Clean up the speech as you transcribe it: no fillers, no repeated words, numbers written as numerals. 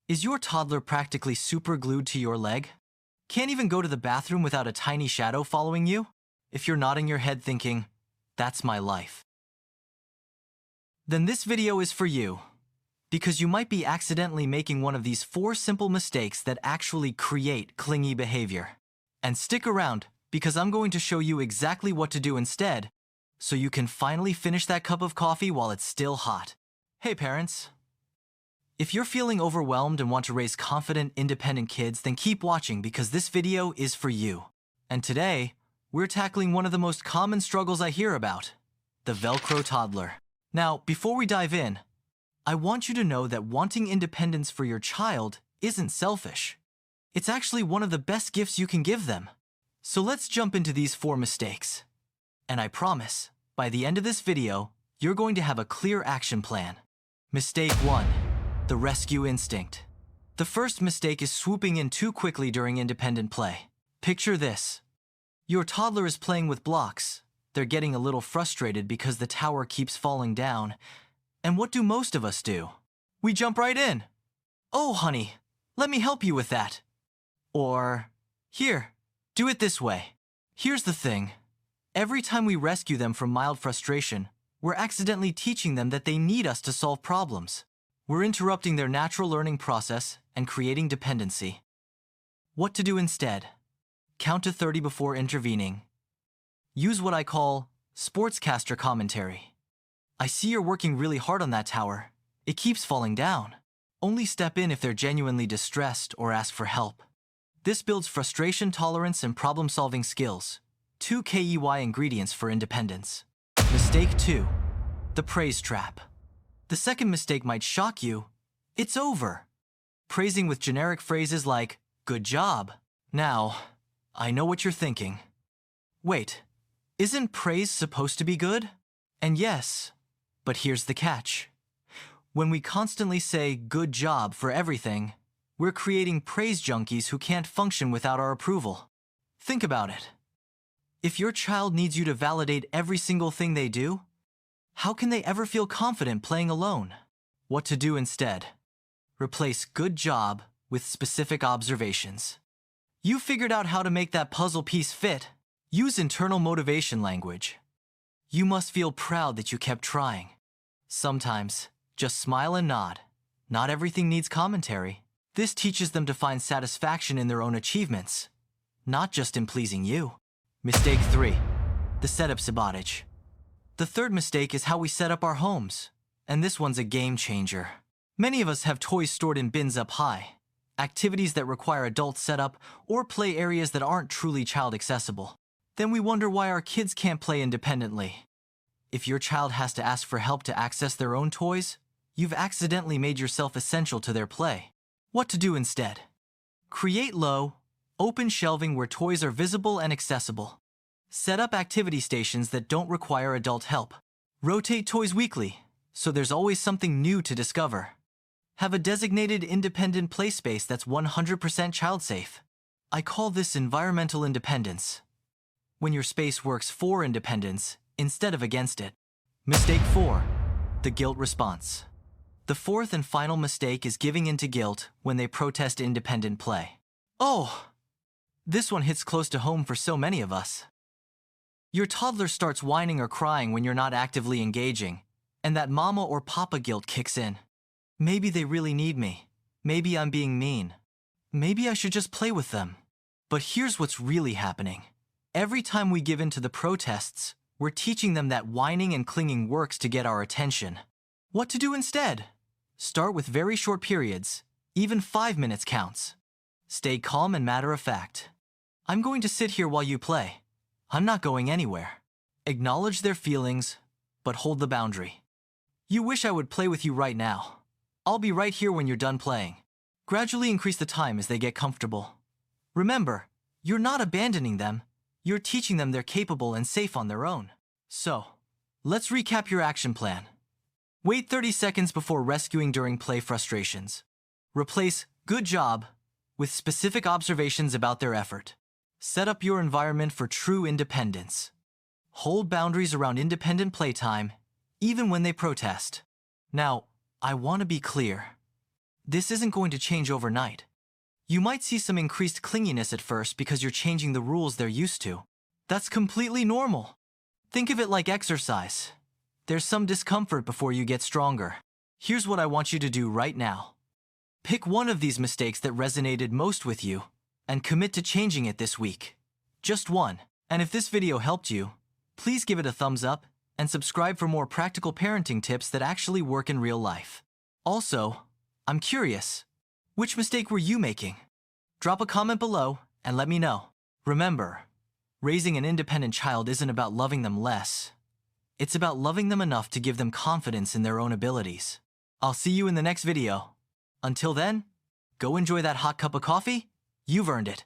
Is your toddler practically super glued to your leg? Can't even go to the bathroom without a tiny shadow following you? If you're nodding your head thinking, that's my life, then this video is for you. Because you might be accidentally making one of these 4 simple mistakes that actually create clingy behavior. And stick around, because I'm going to show you exactly what to do instead, so you can finally finish that cup of coffee while it's still hot. Hey parents! If you're feeling overwhelmed and want to raise confident, independent kids, then keep watching because this video is for you. And today, we're tackling one of the most common struggles I hear about, the Velcro toddler. Now, before we dive in, I want you to know that wanting independence for your child isn't selfish. It's actually one of the best gifts you can give them. So let's jump into these 4 mistakes. And I promise, by the end of this video, you're going to have a clear action plan. Mistake 1. The rescue instinct. The first mistake is swooping in too quickly during independent play. Picture this. Your toddler is playing with blocks. They're getting a little frustrated because the tower keeps falling down. And what do most of us do? We jump right in. Oh, honey, let me help you with that. Or, here, do it this way. Here's the thing. Every time we rescue them from mild frustration, we're accidentally teaching them that they need us to solve problems. We're interrupting their natural learning process and creating dependency. What to do instead? Count to 30 before intervening. Use what I call sportscaster commentary. I see you're working really hard on that tower. It keeps falling down. Only step in if they're genuinely distressed or ask for help. This builds frustration tolerance and problem-solving skills. 2 𝐾𝐸Y ingredients for independence. Mistake 2. The praise trap. The second mistake might shock you. It's over. Praising with generic phrases like, good job. Now, I know what you're thinking. Wait, isn't praise supposed to be good? And yes, but here's the catch. When we constantly say good job for everything, we're creating praise junkies who can't function without our approval. Think about it. If your child needs you to validate every single thing they do, how can they ever feel confident playing alone? What to do instead? Replace good job with specific observations. You figured out how to make that puzzle piece fit. Use internal motivation language. You must feel proud that you kept trying. Sometimes, just smile and nod. Not everything needs commentary. This teaches them to find satisfaction in their own achievements, not just in pleasing you. Mistake 3. The setup sabotage. The third mistake is how we set up our homes, and this one's a game changer. Many of us have toys stored in bins up high, activities that require adult setup or play areas that aren't truly child accessible. Then we wonder why our kids can't play independently. If your child has to ask for help to access their own toys, you've accidentally made yourself essential to their play. What to do instead? Create low, open shelving where toys are visible and accessible. Set up activity stations that don't require adult help. Rotate toys weekly, so there's always something new to discover. Have a designated independent play space that's 100% child-safe. I call this environmental independence. When your space works for independence instead of against it. Mistake 4. The guilt response. The fourth and final mistake is giving in to guilt when they protest independent play. Oh, this one hits close to home for so many of us. Your toddler starts whining or crying when you're not actively engaging, and that mama or papa guilt kicks in. Maybe they really need me. Maybe I'm being mean. Maybe I should just play with them. But here's what's really happening. Every time we give in to the protests, we're teaching them that whining and clinging works to get our attention. What to do instead? Start with very short periods. Even 5 minutes counts. Stay calm and matter-of-fact. I'm going to sit here while you play. I'm not going anywhere. Acknowledge their feelings, but hold the boundary. You wish I would play with you right now. I'll be right here when you're done playing. Gradually increase the time as they get comfortable. Remember, you're not abandoning them. You're teaching them they're capable and safe on their own. So, let's recap your action plan. Wait 30 seconds before rescuing during play frustrations. Replace "good job" with specific observations about their effort. Set up your environment for true independence. Hold boundaries around independent playtime, even when they protest. Now, I want to be clear. this isn't going to change overnight. You might see some increased clinginess at first because you're changing the rules they're used to. That's completely normal. Think of it like exercise. There's some discomfort before you get stronger. Here's what I want you to do right now. Pick one of these mistakes that resonated most with you and commit to changing it this week. Just one. And if this video helped you, please give it a thumbs up and subscribe for more practical parenting tips that actually work in real life. Also, I'm curious, which mistake were you making? Drop a comment below and let me know. Remember, raising an independent child isn't about loving them less. It's about loving them enough to give them confidence in their own abilities. I'll see you in the next video. Until then, go enjoy that hot cup of coffee. You've earned it.